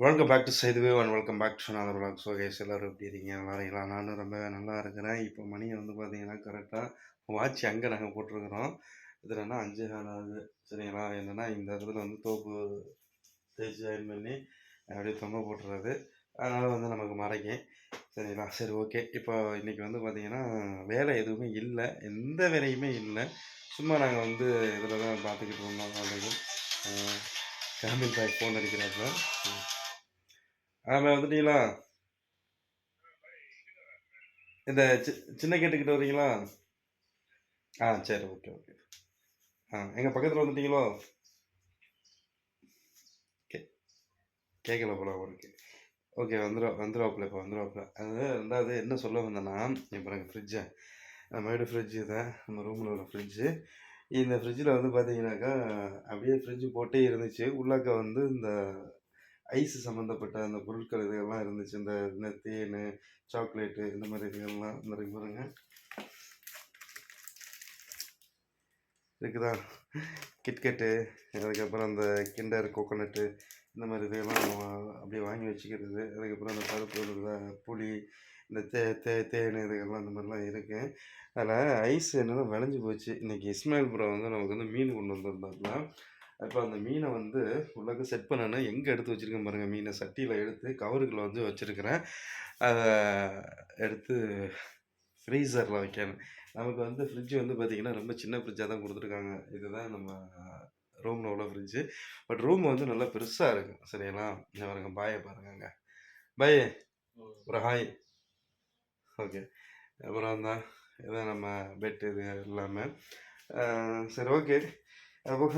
Welcome back to சைதுவே and welcome back to another vlog. So guys எல்லோரும் எப்படி இருக்கீங்க? நல்லா இருக்கீங்களா? நானும் ரொம்ப நல்லா இருக்கிறேன். இப்போ மணி வந்து பார்த்தீங்கன்னா கரெக்டாக வாட்ச் அங்கே நாங்கள் போட்டிருக்கிறோம். இதில் என்ன 5:15 ஆகுது. சரிங்களா? என்னென்னா இந்த இடத்துல வந்து தோப்பு தேய்ச்சி ஜாயின் பண்ணி அப்படியே தொங்க போட்டுறது. அதனால் வந்து நமக்கு மறைக்கும். சரிங்களா? சரி, ஓகே. இப்போ இன்றைக்கி வந்து பார்த்தீங்கன்னா வேலை எதுவுமே இல்லை, எந்த வேலையுமே இல்லை. சும்மா நாங்கள் வந்து இதில் தான் பார்த்துக்கிட்டு இருந்தோம். ஆல்ரெடி காமில் பாய் ஃபோன் அடிக்கிறாப்புல. வந்துட்டீங்களா? இந்த சின்ன கேட்டுக்கிட்ட வரீங்களா? சரி, ஓகே ஓகே. எங்கள் பக்கத்தில் வந்துட்டீங்களோ? கேட்கல போல அவருக்கு. ஓகே, வந்துடுவாப்புல. இப்போ வந்துடுவாப்புல. அது ரெண்டாவது என்ன சொல்ல வந்தேன்னா, இப்போ எனக்கு ஃப்ரிட்ஜை நம்ம வீடு ஃப்ரிட்ஜு தான், நம்ம ரூமில் உள்ள ஃப்ரிட்ஜு. இந்த ஃப்ரிட்ஜில் வந்து பார்த்தீங்கன்னாக்கா அப்படியே ஃப்ரிட்ஜு போட்டே இருந்துச்சு. உள்ளாக்க வந்து இந்த ஐஸ் சம்மந்தப்பட்ட அந்த பொருட்கள் இதுகள்லாம் இருந்துச்சு. இந்த தேன், சாக்லேட்டு, இந்த மாதிரி இதுகள்லாம் இந்த மாதிரி பாருங்க இருக்குதா. கிட்கெட்டு, அதுக்கப்புறம் அந்த கிண்டர் கோகோனட்டு, இந்த மாதிரி இதெல்லாம் அப்படியே வாங்கி வச்சுக்கிறது. அதுக்கப்புறம் அந்த பருப்பு, புளி, இந்த தேன் இதுகள்லாம் இந்த மாதிரிலாம் இருக்குது. அதில் ஐஸ் என்னென்னா விளைஞ்சி போச்சு. இன்றைக்கி இஸ்மாயில் ப்ரோ வந்து நமக்கு வந்து மீன் கொண்டு வந்திருந்தாப்புல. இப்போ அந்த மீனை வந்து உள்ளக்க செட் பண்ணணும். எங்கே எடுத்து வச்சுருக்கேன் பாருங்கள். மீனை சட்டியில் எடுத்து கவருக்குள்ளே வந்து வச்சுருக்கிறேன். அதை எடுத்து ஃப்ரீசரில் வைக்கணும். நமக்கு வந்து ஃப்ரிட்ஜ் வந்து பார்த்திங்கன்னா ரொம்ப சின்ன ஃப்ரிட்ஜாக தான் கொடுத்துருக்காங்க. இதுதான் நம்ம ரூமில் உள்ள ஃப்ரிட்ஜு. பட் ரூம் வந்து நல்லா பெருசாக இருக்குது. சரிங்களா? இங்கே பாருங்க, பாயை பாருங்கங்க. பாய், ஒரு ஹாய். ஓகே. அப்புறம் தான் இதான் நம்ம பெட்டு இது எல்லாமே. சரி, ஓகே. அதுபோக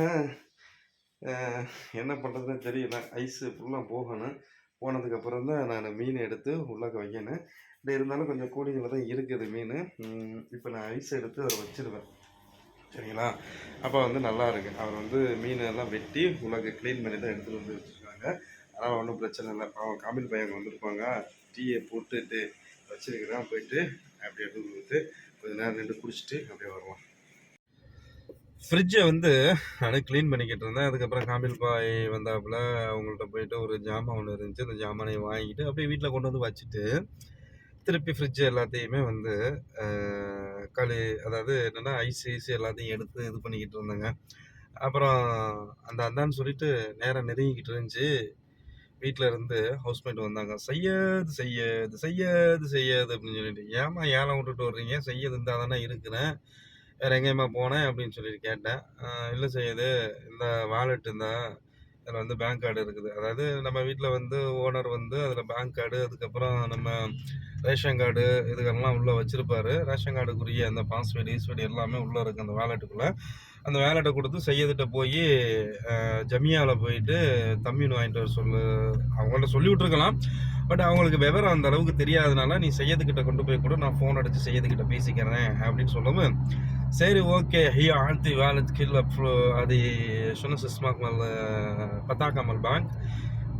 என்ன பண்ணுறதுன்னு தெரியல. ஐஸு ஃபுல்லாக போகணும். போனதுக்கப்புறம் தான் நான் மீன் எடுத்து உள்ளாக்க வைக்கணும். இப்படி இருந்தாலும் கொஞ்சம் கூலிங்கில் தான் இருக்குது மீன். இப்போ நான் ஐஸ் எடுத்து அதை வச்சுருவேன். சரிங்களா? அப்போ வந்து நல்லா இருக்குது. அவர் வந்து மீன் எல்லாம் வெட்டி உள்ளாக்க க்ளீன் பண்ணி தான் எடுத்துகிட்டு வந்து வச்சுருக்காங்க. அதனால் ஒன்றும் பிரச்சனை இல்லை. அவன் காமில் பையன் வந்திருப்பாங்க. டீயை போட்டுட்டு வச்சுருக்கிறேன். போயிட்டு அப்படியே எடுத்து கொடுத்து கொஞ்சம் நேரம் நின்று குடிச்சிட்டு அப்படியே வருவான். ஃப்ரிட்ஜை வந்து நான் க்ளீன் பண்ணிக்கிட்டு இருந்தேன். அதுக்கப்புறம் காமில் பாய் வந்தாப்புல. அவங்கள்ட்ட போயிட்டு ஒரு ஜாமான் ஒன்று இருந்துச்சு. அந்த ஜாமானை வாங்கிட்டு அப்படியே வீட்டில் கொண்டு வந்து வச்சுட்டு திருப்பி ஃப்ரிட்ஜ் எல்லாத்தையுமே வந்து அதாவது என்னென்னா ஐஸ் எல்லாத்தையும் எடுத்து இது பண்ணிக்கிட்டு இருந்தேங்க. அப்புறம் அந்தான்னு சொல்லிட்டு நேரம் நெருங்கிக்கிட்டு இருந்துச்சு. வீட்டில் இருந்து ஹவுஸ்மேட் வந்தாங்க. செய்யாது செய்யாது செய்யாது செய்யாது அப்படின்னு சொல்லிட்டு, ஏமா ஏலம் விட்டுட்டு வர்றீங்க? செய்யது இருந்தால் தானே இருக்கிறேன், வேறு எங்கேயுமா போனேன் அப்படின்னு சொல்லிட்டு கேட்டேன். இல்லை செய்யுது, இந்த வாலெட் இருந்தால் அதில் வந்து பேங்க் கார்டு இருக்குது. அதாவது நம்ம வீட்டில் வந்து ஓனர் வந்து அதில் பேங்க் கார்டு, அதுக்கப்புறம் நம்ம ரேஷன் கார்டு இதுக்கெல்லாம் உள்ளே வச்சுருப்பாரு. ரேஷன் கார்டுக்குரிய அந்த பாஸ்வேர்டு ஈஸ்வேர்டு எல்லாமே உள்ளே இருக்குது அந்த வேலெட்டுக்குள்ளே. அந்த வேலெட்டை கொடுத்து செய்யதுகிட்ட போய் ஜமியாவில் போயிட்டு தம்பின்னு வாங்கிட்டு வர அவங்கள்ட்ட சொல்லி விட்ருக்கலாம். பட் அவங்களுக்கு விவரம் அந்த அளவுக்கு தெரியாதனால நீ செய்யதுக்கிட்ட கொண்டு போய் கூட நான் ஃபோன் அடித்து செய்யதுக்கிட்ட பேசிக்கிறேன் அப்படின்னு சொல்லவும், سيري اوكي هي عندي والد كله هذه شنو اسمه مال بطاقة مال البنك.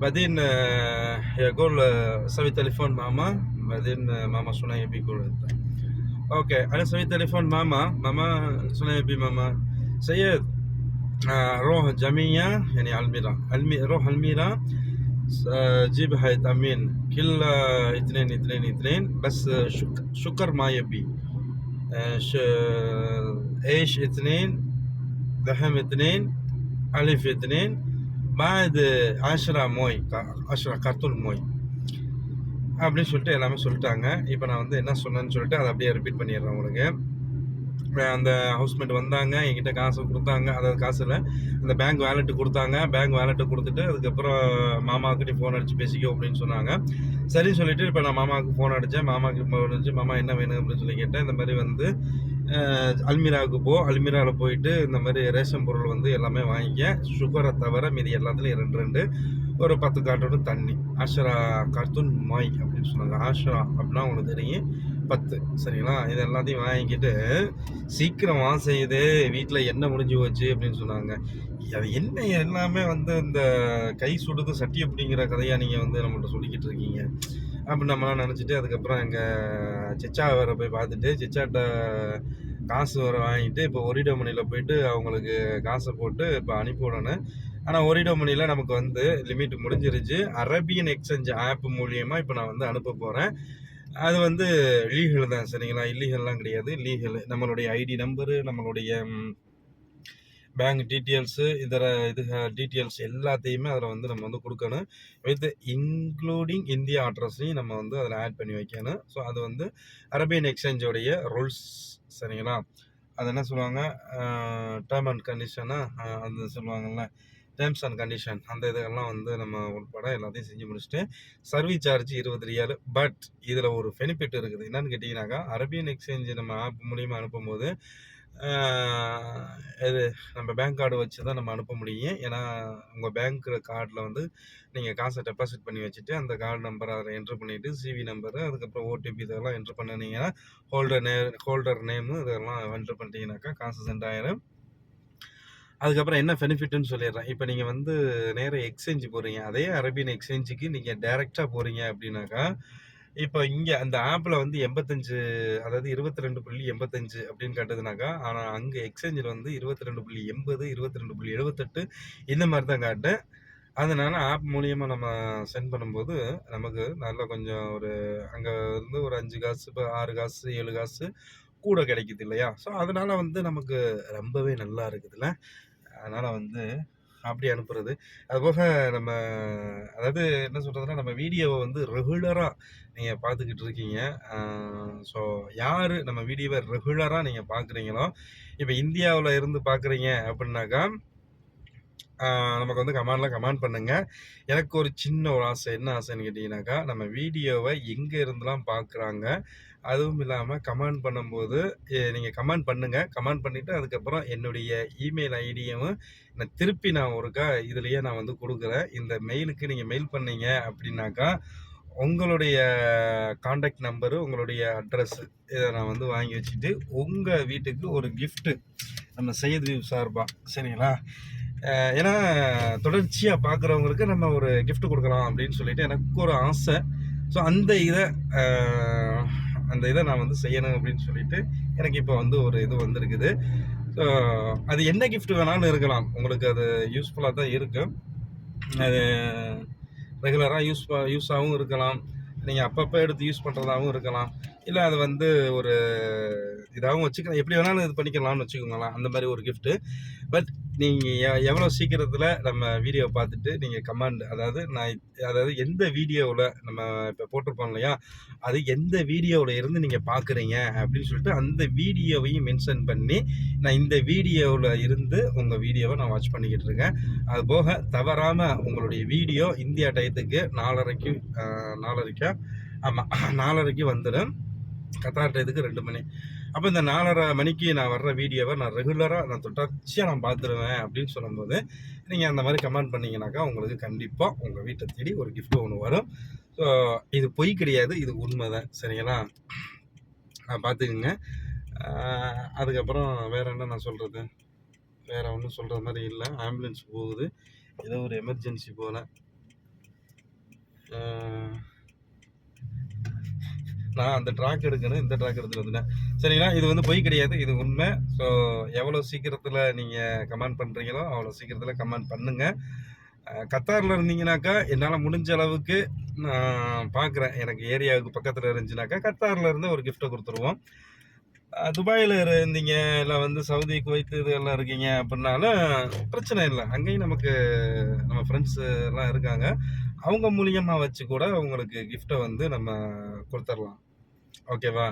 بعدين يقول سوي تليفون ماما. بعدين ماما شنو يبي يقول انت؟ اوكي انا سوي تليفون ماما شنو يبي ماما؟ سيد روح جميع يعني الميرا روح الميرا جيب هاي تأمين كل اثنين بس شكر ما يبي ايش اثنين دحم اثنين الف اثنين بعد 10 موي 10 கார்ட்டூன் மோய் அப்படின்னு சொல்லிட்டு எல்லாமே சொல்லிட்டாங்க. இப்போ நான் வந்து என்ன சொன்னேன்னு சொல்லிட்டு அதை அப்படியே ரிப்பீட் பண்ணிடுறேன் உங்களுக்கு. அந்த ஹவுஸ்மேட் வந்தாங்க, என்கிட்ட காசு கொடுத்தாங்க. அதாவது காசு இல்லை, அந்த பேங்க் வேலெட்டு கொடுத்தாங்க. பேங்க் வேலெட்டு கொடுத்துட்டு அதுக்கப்புறம் மாமாவுக்கு நீ ஃபோன் அடித்து பேசிக்கோ அப்படின்னு சொன்னாங்க. சரி சொல்லிவிட்டு இப்போ நான் மாமாவுக்கு ஃபோன் அடித்தேன். மாமாவுக்கு ஃபோன் அடிச்சு மாமா என்ன வேணும் அப்படின்னு சொல்லி கேட்டேன். இந்த மாதிரி வந்து அல்மீராவுக்கு அல்மீராவில் போயிட்டு இந்த மாதிரி ரேஷன் பொருள் வந்து எல்லாமே வாங்கிக்க, சுகரை தவிர மீதி எல்லாத்துலேயும் 2 ஒரு 10 கார்ட்டூன் தண்ணி, 10 கார்ட்டூன் மாய் அப்படின்னு சொன்னாங்க. 10 அப்படின்னா உங்களுக்கு தெரியும் 10. சரிங்களா? இது எல்லாத்தையும் வாங்கிக்கிட்டு சீக்கிரம் செய்யுது, வீட்டில் என்ன முடிஞ்சு போச்சு அப்படின்னு சொன்னாங்க. அது என்ன எல்லாமே வந்து இந்த கை சுடுது சட்டி அப்படிங்கிற கதையாக நீங்கள் வந்து நம்மள்ட்ட சொல்லிக்கிட்டு இருக்கீங்க அப்படின்னு நம்மளாம் நினச்சிட்டு, அதுக்கப்புறம் எங்கள் சிச்சா வேற போய் பார்த்துட்டு சிச்சாட்ட காசு வர வாங்கிட்டு இப்போ ஒரிடமணியில் போயிட்டு அவங்களுக்கு காசை போட்டு இப்போ அனுப்பி விடணும். ஆனால் ஒரிடோ மணியில் நமக்கு வந்து லிமிட் முடிஞ்சிருச்சு. அரேபியன் எக்ஸ்சேஞ்ச் ஆப் மூலியமாக இப்போ நான் வந்து அனுப்ப போகிறேன். அது வந்து லீகல் தான் சரிங்களா, இல்லீகல்லாம் கிடையாது, லீகல். நம்மளுடைய ஐடி நம்பரு, நம்மளுடைய பேங்க் டீட்டெயில்ஸு, இதர டீட்டெயில்ஸ் எல்லாத்தையுமே அதில் வந்து நம்ம வந்து கொடுக்கணும். வித் இன்க்ளூடிங் இந்தியா அட்ரஸையும் நம்ம வந்து அதில் ஆட் பண்ணி வைக்கணும். ஸோ அது வந்து அரேபியன் எக்ஸ்சேஞ்சோடைய ரூல்ஸ் சரிங்களா. அது என்ன சொல்லுவாங்க, டேர்ம் அண்ட் கண்டிஷனாக அது சொல்லுவாங்கள்ல, டேர்ம்ஸ் அண்ட் கண்டிஷன், அந்த இதெல்லாம் வந்து நம்ம உட்பட எல்லாத்தையும் செஞ்சு முடிச்சுட்டு சர்வீஸ் சார்ஜ் 20 ரியால். பட் இதில் ஒரு பெனிஃபிட் இருக்குது. என்னன்னு கேட்டிங்கனாக்கா, அரேபியன் எக்ஸ்சேஞ்ச் நம்ம ஆப் மூலியமாக அனுப்பும்போது இது நம்ம பேங்க் கார்டு வச்சு தான் நம்ம அனுப்ப முடியும். ஏன்னா உங்கள் பேங்க் கார்டில் வந்து நீங்கள் காசை டெபாசிட் பண்ணி வச்சுட்டு அந்த கார்டு நம்பரை அதில் என்ட்ரு பண்ணிவிட்டு சிவி நம்பரு, அதுக்கப்புறம் ஓடிபி இதெல்லாம் என்ட்ரு பண்ணினீங்கன்னா ஹோல்டர் நேமு இதெல்லாம் என்ட்ரு பண்ணிட்டீங்கன்னாக்கா காசு சென்ட் ஆயிரும். அதுக்கப்புறம் என்ன பெனிஃபிட்னு சொல்லிடுறேன். இப்போ நீங்கள் வந்து நேராக எக்ஸ்சேஞ்ச் போகிறீங்க, அதே அரேபியன் எக்ஸ்சேஞ்சுக்கு நீங்கள் டைரெக்டாக போகிறீங்க அப்படின்னாக்கா, இப்போ இங்கே அந்த ஆப்பில் வந்து 85, அதாவது 22.85 அப்படின்னு காட்டுதுனாக்கா, ஆனால் அங்கே எக்ஸ்சேஞ்சில் வந்து 22.80, 22.78 இந்த மாதிரி தான் காட்டும். அதனால ஆப் மூலியமாக நம்ம சென்ட் பண்ணும்போது நமக்கு நல்லா கொஞ்சம் ஒரு அங்கே இருந்து ஒரு 5 காசு, இப்போ 6 காசு 7 காசு கூட கிடைக்குது இல்லையா. ஸோ அதனால வந்து நமக்கு ரொம்பவே நல்லா இருக்குதுல்ல. அதனால வந்து அப்படி அனுப்புறது. அதுபோக நம்ம அதாவது என்ன சொல்றதுன்னா, நம்ம வீடியோவை வந்து ரெகுலரா நீங்க பார்த்துக்கிட்டு இருக்கீங்க. ஸோ யாரு நம்ம வீடியோவை ரெகுலரா நீங்க பார்க்குறீங்களோ, இப்ப இந்தியாவுல இருந்து பார்க்குறீங்க அப்படின்னாக்கா, நமக்கு வந்து கமெண்ட் பண்ணுங்க. எனக்கு ஒரு சின்ன ஒரு ஆசை. என்ன ஆசைன்னு கேட்டீங்கன்னாக்கா, நம்ம வீடியோவை எங்க இருந்துலாம் பார்க்குறாங்க, அதுவும் இல்லாம கமெண்ட் பண்ணும்போது நீங்க கமெண்ட் பண்ணுங்க. கமெண்ட் பண்ணிட்டு அதுக்கப்புறம் என்னுடைய இமெயில் ஐடியும் திருப்பி நான் ஒருக்கா இதுலயே நான் வந்து குடுக்குறேன். இந்த மெயிலுக்கு நீங்க மெயில் பண்ணீங்க அப்படின்னாக்கா, உங்களுடைய கான்டாக்ட் நம்பரு, உங்களுடைய அட்ரஸ் இத நான் வந்து வாங்கி வச்சுட்டு, உங்க வீட்டுக்கு ஒரு கிஃப்ட் நம்ம சையத் வியூ சார்பா சரிங்களா? ஏன்னா தொடர்ச்சியா பார்க்குறவங்களுக்கு நம்ம ஒரு கிஃப்ட் குடுக்கலாம் அப்படின்னு சொல்லிட்டு எனக்கு ஒரு ஆசை. ஸோ அந்த இதை நான் வந்து செய்யணும் அப்படின்னு சொல்லிட்டு எனக்கு இப்போ வந்து ஒரு இது வந்திருக்குது. ஸோ அது என்ன கிஃப்ட் வேணாலும் இருக்கலாம். உங்களுக்கு அது யூஸ்ஃபுல்லாக தான் இருக்கும். அது ரெகுலராக யூஸாகவும் இருக்கலாம். நீங்கள் அப்பப்போ எடுத்து யூஸ் பண்ணுறதாகவும் இருக்கலாம். இல்லை அது வந்து ஒரு இதாகவும் வச்சுக்கலாம். எப்படி வேணாலும் இது பண்ணிக்கலாம்னு வச்சுக்கோங்களேன். அந்த மாதிரி ஒரு கிஃப்ட்டு. பட் நீங்கள் எவ்வளோ சீக்கிரத்தில் நம்ம வீடியோ பார்த்துட்டு நீங்கள் கமெண்ட், அதாவது எந்த வீடியோவில் நம்ம இப்போ போட்டிருப்போம் இல்லையா, அது எந்த வீடியோவில் இருந்து நீங்கள் பார்க்குறீங்க அப்படின்னு சொல்லிட்டு அந்த வீடியோவையும் மென்ஷன் பண்ணி, நான் இந்த வீடியோவில் இருந்து உங்கள் வீடியோவை நான் வாட்ச் பண்ணிக்கிட்டு இருக்கேன். அது போக தவறாமல் உங்களுடைய வீடியோ இந்தியா டயத்துக்கு 4:30 ஆமாம் 4:30 வந்துடும். கத்தார் டயத்துக்கு 2 மணி. அப்போ இந்த 4:30 மணிக்கு நான் வர்ற வீடியோவை நான் ரெகுலராக நான் தொடர்ச்சியாக நான் பார்த்துருவேன் அப்படின்னு சொல்லும்போது, நீங்கள் அந்த மாதிரி கமெண்ட் பண்ணிங்கனாக்கா உங்களுக்கு கண்டிப்பாக உங்கள் வீட்டை தேடி ஒரு கிஃப்ட் ஒன்று வரும். ஸோ இது பொய் கிடையாது, இது உண்மை தான் சரிங்களா. பார்த்துக்குங்க. அதுக்கப்புறம் வேறு என்ன நான் சொல்கிறது, வேறு ஒன்றும் சொல்கிற மாதிரி இல்லை. ஆம்புலன்ஸ் போகுது, ஏதோ ஒரு எமர்ஜென்சி போல். நான் அந்த ட்ராக் எடுக்கணும், இந்த ட்ராக் எடுத்துகிட்டு வந்துட்டேன் சரிங்களா. இது வந்து பொய் கிடையாது, இது உண்மை. ஸோ எவ்வளோ சீக்கிரத்தில் நீங்கள் கமெண்ட் பண்ணுறீங்களோ அவ்வளோ சீக்கிரத்தில் கமெண்ட் பண்ணுங்கள். கத்தாரில் இருந்தீங்கனாக்கா என்னால் முடிஞ்ச அளவுக்கு நான் பார்க்குறேன். எனக்கு ஏரியாவுக்கு பக்கத்தில் இருந்துச்சுனாக்கா கத்தாரில் இருந்து ஒரு கிஃப்ட்டை கொடுத்துருவோம். துபாயில் இருந்தீங்க, இல்லை வந்து சவுதி, குவைத் இதெல்லாம் இருக்கீங்க அப்படின்னாலும் பிரச்சனை இல்லை. அங்கேயும் நமக்கு நம்ம ஃப்ரெண்ட்ஸு எல்லாம் இருக்காங்க. அவங்க மூலியமாக வச்சு கூட உங்களுக்கு கிஃப்ட்டை வந்து நம்ம கொடுத்துடலாம். ஓகேவா.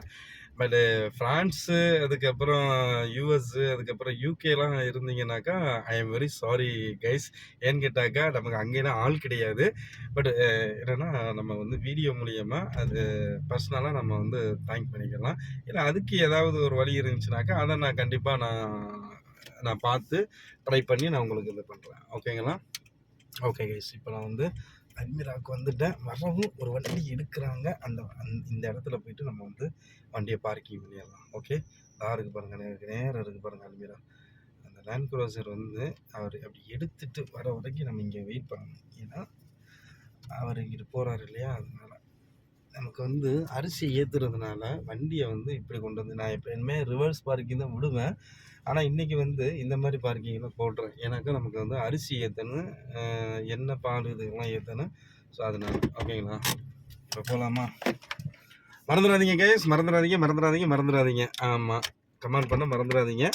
பட்டு ஃப்ரான்ஸு, அதுக்கப்புறம் யூஎஸ்ஸு, அதுக்கப்புறம் யூகேலாம் இருந்தீங்கன்னாக்கா I am very sorry guys. ஏன்னு கேட்டாக்கா நமக்கு அங்கேலாம் ஆள் கிடையாது. பட் என்னென்னா நம்ம வந்து வீடியோ மூலியமாக அது பர்சனலாக நம்ம வந்து தேங்க் பண்ணிக்கலாம். இல்லை அதுக்கு ஏதாவது ஒரு வழி இருந்துச்சுனாக்கா அதை நான் கண்டிப்பாக நான் பார்த்து ட்ரை பண்ணி நான் உங்களுக்கு இது பண்ணுறேன். ஓகேங்களா. ஓகே கைஸ், இப்போ நான் வந்து அல்மிராவுக்கு வந்துட்டேன். வரவும் ஒரு வண்டி எடுக்கிறாங்க. இந்த இடத்துல போயிட்டு நம்ம வந்து வண்டியை பார்க்கிங் பண்ணிடலாம். ஓகே, காருக்கு பாருங்கள், நேரம் இருக்குது பாருங்கள் அல்மிரா. அந்த லேண்ட் க்ரூசர் வந்து அவர் அப்படி எடுத்துகிட்டு வர வரைக்கும் நம்ம இங்கே வெயிட் பண்ணணும். ஏன்னா அவர் இங்கிட்டு போகிறாரு இல்லையா, அதனால் நமக்கு வந்து அரிசி ஏற்றுறதுனால வண்டியை வந்து இப்படி கொண்டு வந்து நான் எப்பயுமே ரிவர்ஸ் பார்க்கிங் தான் விடுவேன். ஆனால் இன்றைக்கி வந்து இந்த மாதிரி பார்க்கிங்கில் போடுறேன். ஏன்னாக்கா நமக்கு வந்து அரிசி ஏற்றணும், எண்ணெய், பால் இதெல்லாம் ஏற்றணும். ஸோ அதனால ஓகேங்களா? இப்போ போகலாமா? மறந்துடாதீங்க கைஸ், மறந்துடாதீங்க. ஆமாம், கமெண்ட் பண்ண மறந்துடாதீங்க.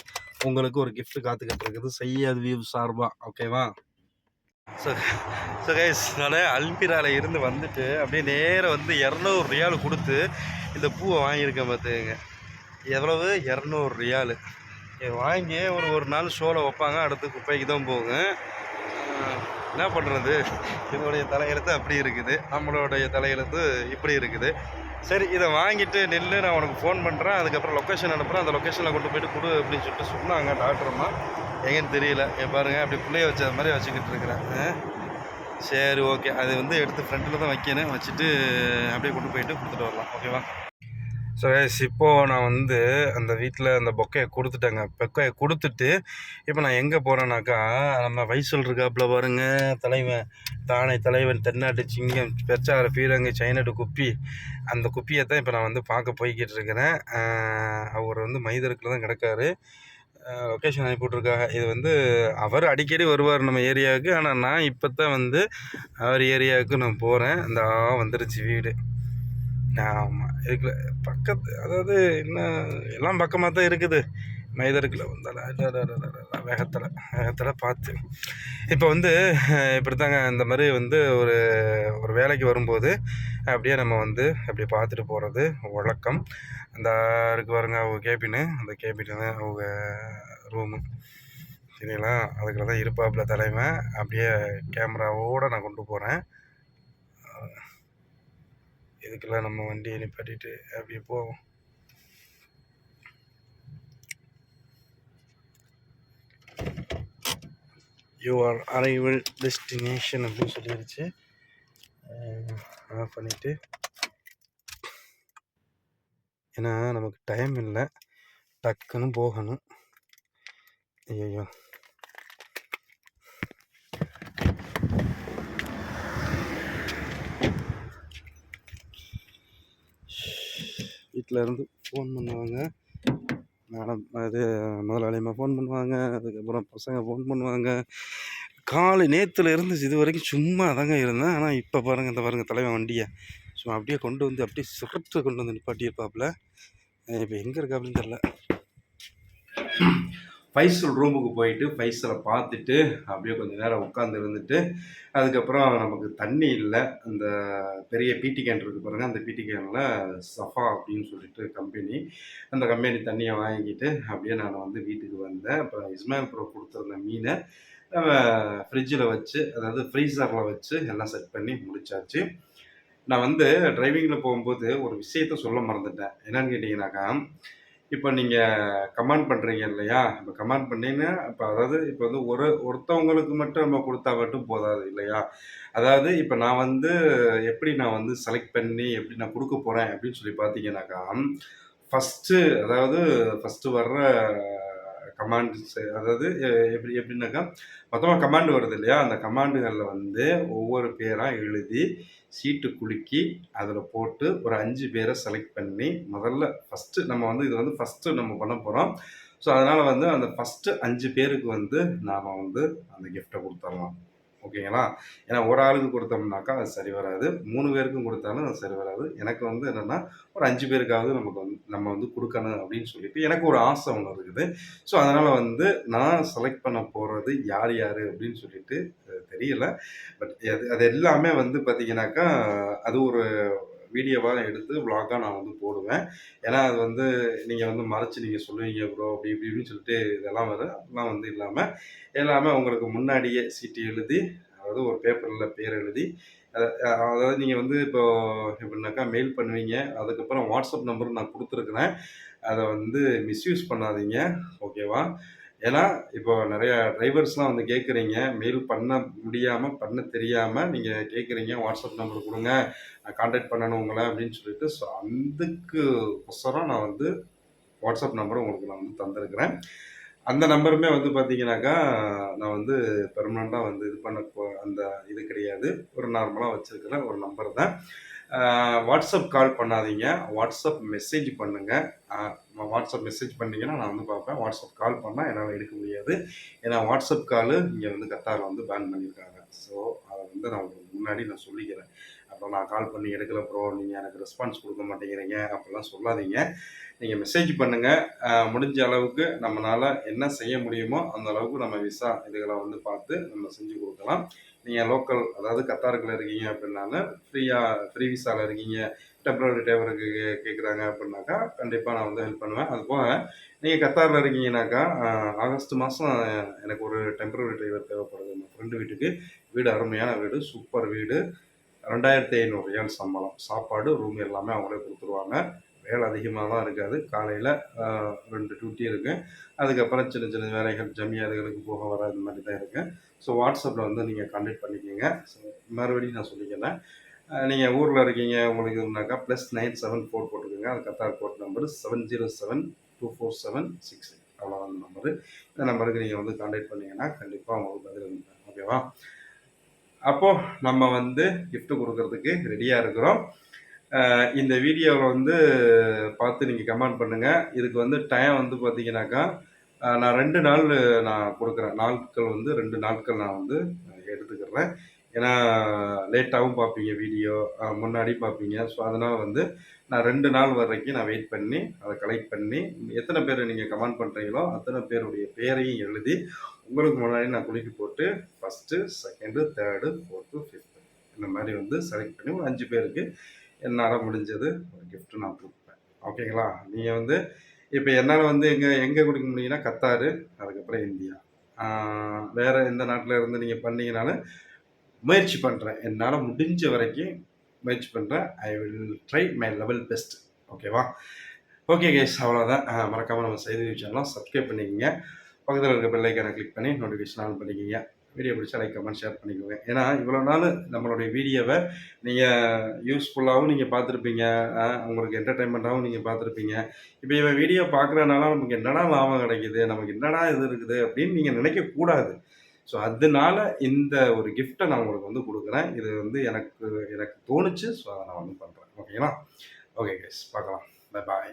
உங்களுக்கு ஒரு gift காத்துக்கிட்டு இருக்குது சையத் வியூ சார்பா. ஓகேவா? ஸோ ஸோ கைஸ், நான் அல்மிராவில் இருந்து வந்துட்டு அப்படியே நேராக வந்து 200 ரியால் கொடுத்து இந்த பூவை வாங்கியிருக்கேன். பார்த்துங்க, எவ்வளவு? 200 ரியாலு. வாங்கி ஒரு நாள் ஷோவில் வைப்பாங்க, அடுத்து குப்பைக்கு தான் போகுங்க. என்ன பண்ணுறது, இதோடைய தலையெழுத்து அப்படி இருக்குது, நம்மளுடைய தலையெழுத்து இப்படி இருக்குது. சரி, இதை வாங்கிட்டு நின்று நான் உனக்கு ஃபோன் பண்ணுறேன், அதுக்கப்புறம் லொக்கேஷன் அனுப்புகிறேன், அந்த லொக்கேஷனில் கொண்டு போய்ட்டு கொடு அப்படின்னு சொல்லிட்டு சொன்னாங்க டாக்டர்மா. எங்கேன்னு தெரியல, பாருங்கள் அப்படி பிள்ளைய வச்ச மாதிரி வச்சுக்கிட்டு இருக்கிறேன். சரி, ஓகே, அது வந்து எடுத்து ஃப்ரண்ட்டில் தான் வைக்கணும், வச்சுட்டு அப்படியே கொண்டு போயிட்டு கொடுத்துட்டு வரலாம். ஓகேவா? ஸோ கைஸ், இப்போது நான் வந்து அந்த வீட்டில் அந்த பொக்கையை கொடுத்துட்டேங்க. பொக்கையை கொடுத்துட்டு இப்போ நான் எங்கே போகிறேன்னாக்கா, நம்ம வைசல் இருக்காப்புல பாருங்க, தலைவன், தானே தலைவன், தென்னாட்டு சிங்கம், பெச்சார பீரங்கி, சைனட்டு குப்பி, அந்த குப்பியை தான் இப்போ நான் வந்து பார்க்க போய்கிட்டு இருக்கிறேன். அவர் வந்து மைதருக்கில் தான் கிடக்காரு. லொக்கேஷன் அனுப்பிவிட்ருக்காங்க. இது வந்து அவர் அடிக்கடி வருவார் நம்ம ஏரியாவுக்கு, ஆனால் நான் இப்போ தான் வந்து அவர் ஏரியாவுக்கு நான் போகிறேன். இந்த வந்துருச்சு வீடு. ஆமாம், இருக்குல்ல பக்கத்து, அதாவது என்ன எல்லாம் பக்கமாக தான் இருக்குது. மைதருக்கில் வந்தால வேகத்தில் பார்த்து இப்போ வந்து இப்படி தாங்க, இந்த மாதிரி வந்து ஒரு வேலைக்கு வரும்போது அப்படியே நம்ம வந்து அப்படியே பார்த்துட்டு போகிறது வழக்கம். அந்த இருக்கு பாருங்க அவங்க கேபின்னு, அந்த கேபின் தான் அவங்க ரூமு. சரிங்களா? அதுக்குள்ள தான் இருப்பாப்புல தலைவன். அப்படியே கேமராவோடு நான் கொண்டு போகிறேன். இதுக்கெல்லாம் நம்ம வண்டியை நிப்பாட்டிட்டு அப்படியே போவோம். யுவர் அரைவல் டெஸ்டினேஷன் அப்படின்னு சொல்லிடுச்சு. ஆஃப் பண்ணிவிட்டு, ஏன்னா நமக்கு டைம் இல்லை, டக்குன்னு போகணும். ஐயோ, வீட்டில் இருந்து ஃபோன் பண்ணுவாங்க மேடம், அது முதலாளியம்மா ஃபோன் பண்ணுவாங்க, அதுக்கப்புறம் பசங்க ஃபோன் பண்ணுவாங்க. நேற்றுல இருந்து இது வரைக்கும் சும்மா தாங்க இருந்தேன். ஆனால் இப்போ பாருங்கள், இந்த பாருங்கள் தலைவன் வண்டியை சும்மா அப்படியே கொண்டு வந்து அப்படியே சிறப்பு கொண்டு வந்து நிப்பாட்டியிருப்பாப்புல. இப்போ எங்கே இருக்காப்புலன்னு தெரில. ஃபைசல் ரூமுக்கு போயிட்டு ஃபைசலை பார்த்துட்டு அப்படியே கொஞ்சம் நேரம் உட்காந்து இருந்துட்டு, அதுக்கப்புறம் நமக்கு தண்ணி இல்லை, அந்த பெரிய பிடி கேன் இருக்குது பாருங்கள், அந்த பிடி கேனில் சஃபா அப்படின்னு சொல்லிட்டு கம்பெனி, அந்த கம்பெனி தண்ணியை வாங்கிட்டு அப்படியே நான் வந்து வீட்டுக்கு வந்தேன். அப்புறம் இஸ்மாயில் ப்ரோ கொடுத்துருந்த மீனை ஃப்ரிட்ஜில் வச்சு, அதாவது ஃப்ரீசரில் வச்சு எல்லாம் செட் பண்ணி முடிச்சாச்சு. நான் வந்து டிரைவிங்கில் போகும்போது ஒரு விஷயத்த சொல்ல மறந்துட்டேன். என்னன்னு கேட்டிங்கனாக்கா, இப்போ நீங்கள் கமெண்ட் பண்ணுறீங்க இல்லையா? இப்போ கமெண்ட் பண்ணீங்கன்னா, இப்போ அதாவது இப்போ வந்து ஒருத்தவங்களுக்கு மட்டும் நம்ம கொடுத்தா மட்டும் போதாது இல்லையா? அதாவது இப்போ நான் வந்து எப்படி நான் வந்து செலக்ட் பண்ணி எப்படி நான் கொடுக்க போகிறேன் அப்படின்னு சொல்லி பார்த்தீங்கன்னாக்கா, ஃபஸ்ட்டு வர்ற கமாண்ட்ஸ், அதாவது எப்படின்னாக்கா, மொத்தமாக கமாண்டு வருது இல்லையா? அந்த கமாண்டுகளில் வந்து ஒவ்வொரு பேராக எழுதி சீட்டு குலுக்கி அதில் போட்டு ஒரு 5 பேரை செலக்ட் பண்ணி முதல்ல ஃபஸ்ட்டு நம்ம வந்து இது வந்து ஃபஸ்ட்டு நம்ம பண்ண போகிறோம். ஸோ அதனால் வந்து அந்த ஃபஸ்ட்டு 5 பேருக்கு வந்து நாம் வந்து அந்த கிஃப்ட்டை கொடுத்துடலாம். ஓகேங்களா? ஏன்னா ஒரு ஆளுக்கு கொடுத்தோம்னாக்கா அது சரி வராது. 3 பேருக்கும் கொடுத்தாலும் அது சரி வராது. எனக்கு வந்து என்னென்னா, ஒரு 5 பேருக்காவது நமக்கு வந்து நம்ம வந்து கொடுக்கணும் அப்படின்னு சொல்லிட்டு எனக்கு ஒரு ஆசை ஒன்று இருக்குது. ஸோ அதனால் வந்து நான் செலக்ட் பண்ண போகிறது யார் யார் அப்படின்னு சொல்லிட்டு தெரியல. பட் அது எல்லாமே வந்து பார்த்தீங்கன்னாக்கா, அது ஒரு வீடியோவாக எடுத்து விளாகாக நான் வந்து போடுவேன். ஏன்னா அது வந்து நீங்கள் வந்து மறைச்சு நீங்கள் சொல்லுவீங்க ப்ரோ அப்படி இப்படின்னு சொல்லிட்டு இதெல்லாம் வரும். அதெல்லாம் வந்து இல்லாமல் எல்லாமே உங்களுக்கு முன்னாடியே சீட்டு எழுதி, அதாவது ஒரு பேப்பரில் பேர் எழுதி, அதாவது நீங்கள் வந்து இப்போ எப்படின்னாக்கா மெயில் பண்ணுவீங்க. அதுக்கப்புறம் வாட்ஸ்அப் நம்பரும் நான் கொடுத்துருக்குறேன். அதை வந்து மிஸ்யூஸ் பண்ணாதீங்க. ஓகேவா? ஏன்னா இப்போ நிறையா டிரைவர்ஸ்லாம் வந்து கேட்குறீங்க, மெயில் பண்ண முடியாமல், பண்ண தெரியாமல் நீங்கள் கேட்குறீங்க, வாட்ஸ்அப் நம்பர் கொடுங்க, நான் கான்டாக்ட் பண்ணணும் உங்களை அப்படின்னு சொல்லிட்டு. ஸோ அதுக்கு ஒசரம் நான் வந்து வாட்ஸ்அப் நம்பரை உங்களுக்கு நான் வந்து தந்திருக்கிறேன். அந்த நம்பருமே வந்து பார்த்தீங்கன்னாக்கா, நான் வந்து பெர்மனன்ட்டா வந்து இது பண்ண அந்த இது கிடையாது. ஒரு நார்மலா வச்சிருக்கிற ஒரு நம்பர் தான். அ வாட்ஸ்அப் கால் பண்ணாதீங்க. வாட்ஸ்அப் மெசேஜ் பண்ணுங்க. அ வாட்ஸ்அப் மெசேஜ் பண்ணீங்கன்னா, நான் வந்து பார்ப்பேன். வாட்ஸ்அப் கால் பண்ணா என்னால எடுக்க முடியாது. ஏன்னா வாட்ஸ்அப் காலு இங்க வந்து கத்தார்ல வந்து பேன் பண்ணியிருக்காங்க. ஸோ, அத வந்து நான் உங்களுக்கு முன்னாடி நான் சொல்லிக்கிறேன். அப்புறம் நான் கால் பண்ணி எடுக்கல ப்ரோ, நீங்க எனக்கு ரெஸ்பான்ஸ் குடுக்க மாட்டேங்கிறீங்க, அப்படிலாம் சொல்லாதீங்க. நீங்க மெசேஜ் பண்ணுங்க. முடிஞ்ச அளவுக்கு நம்மனால என்ன செய்ய முடியுமோ, அந்த அளவுக்கு நம்ம விசா இதுகள வந்து பார்த்து நம்ம செஞ்சு குடுக்கலாம். நீங்க லோக்கல் அதாவது கத்தாருக்குள்ள இருக்கீங்க அப்படின்னாலும், ஃப்ரீ விசால இருக்கீங்க, டெம்பரரி டிரைவருக்கு கேட்குறாங்க அப்படின்னாக்கா, கண்டிப்பா நான் வந்து ஹெல்ப் பண்ணுவேன். அதுபோக நீங்க கத்தார்ல இருக்கீங்கன்னாக்கா, ஆகஸ்ட் மாசம் எனக்கு ஒரு டெம்பரரி டிரைவர் தேவைப்படுது. என் ஃப்ரெண்டு வீட்டுக்கு. வீடு அருமையான வீடு, சூப்பர் வீடு. ரூ. 2500 சம்பளம். சாப்பாடு, ரூம் எல்லாமே அவங்களே குடுத்துருவாங்க. வேலை அதிகமா தான் இருக்காது. காலையில அ 2 டியூட்டி இருக்கு. அதுக்கப்புறம் சின்ன சின்ன வேலைகள், ஜமியாதுகளுக்கு போக வர இந்த மாரி தான் இருக்கு. ஸோ வாட்ஸ்அப்ல வந்து நீங்க கான்டாக்ட் பண்ணிக்கங்க. ஸோ மறுபடியும் நான் சொல்லிக்கிறேன். நீங்க ஊர்ல இருக்கீங்க உங்களுக்கு இருந்தாக்கா +974 போட்டுக்கோங்க. அது கத்தார் கோட் நம்பர் 7072476 அவ்வளோதான் அந்த நம்பரு. இந்த நம்பருக்கு நீங்க வந்து கான்டாக்ட் பண்ணீங்கன்னா, கண்டிப்பா உங்களுக்கு பதில் அளிப்பேன். ஓகேவா? அப்போ நம்ம வந்து கிஃப்ட் குடுக்கறதுக்கு ரெடியா இருக்கிறோம். இந்த வீடியோவ வந்து பார்த்து நீங்க கமெண்ட் பண்ணுங்க. இதுக்கு வந்து டைம் வந்து பார்த்தீங்கன்னாக்கா, நான் 2 நாள் நான் குடுக்குறேன். நாட்கள் வந்து 2 நாட்கள் நான் வந்து எடுத்துக்கிறேன். ஏன்னா, லேட்டாவும் பார்ப்பீங்க வீடியோ, முன்னாடி பார்ப்பீங்க. ஸோ, அதனால வந்து நான் 2 நாள் வரைக்கும் நான் வெயிட் பண்ணி, அத கலெக்ட் பண்ணி, எத்தன பேரு நீங்க கமெண்ட் பண்றீங்களோ, அத்தன பேருடைய பேரையும் எழுதி, உங்களுக்கு முன்னாடி நான் குலுக்கி போட்டு 1, 2, 3, 4, 5 இந்த மாரி வந்து செலக்ட் பண்ணி ஒரு 5 பேருக்கு என்னால முடிஞ்சது ஒரு கிஃப்ட் நான் குடுப்பேன். ஓகேங்களா? நீங்க வந்து இப்ப என்னால வந்து எங்க எங்க குடுக்க முடியும்னா, கத்தாரு, அதுக்கப்புறம் இந்தியா. ஆ வேற எந்த நாட்டுல இருந்து நீங்க பண்ணீங்கனாலும் முயற்சி பண்றேன். என்னால முடிஞ்ச வரைக்கும் முயற்சி பண்றேன். I will try my level best. ஓகேவா? ஓகே கைஸ் அவ்வளோதான். மறக்காம நம்ம செய்தி சேனல சப்ஸ்கிரைப் பண்ணிக்கங்க. பக்கத்துல இருக்க பெல் ஐகான கிளிக் பண்ணி நோட்டிஃபிகேஷன் ஆன் பண்ணிக்கங்க. வீடியோ பிடிச்சா லைக், கமெண்ட், ஷேர் பண்ணிக்கோங்க. ஏன்னா, இவ்வளோ நாள் நம்மளுடைய வீடியோவ நீங்க யூஸ்ஃபுல்லாவும் நீங்க பார்த்துருப்பீங்க. உங்களுக்கு என்டர்டெயின்மெண்ட்டாவும் நீங்க பார்த்துருப்பீங்க. இப்ப இவன் வீடியோ பார்க்குறனால நமக்கு என்னடா லாபம் கிடைக்குது? நமக்கு என்னடா இது இருக்குது? அப்படின்னு நீங்க நினைக்கக்கூடாது. ஸோ, அதனால இந்த ஒரு கிஃப்ட்ட நான் உங்களுக்கு வந்து குடுக்குறேன். இது வந்து எனக்கு எனக்கு தோணுச்சு. ஸோ, அத நான் வந்து பண்றேன். ஓகேங்களா? ஓகே கைஸ் பார்க்கலாம். Bye bye.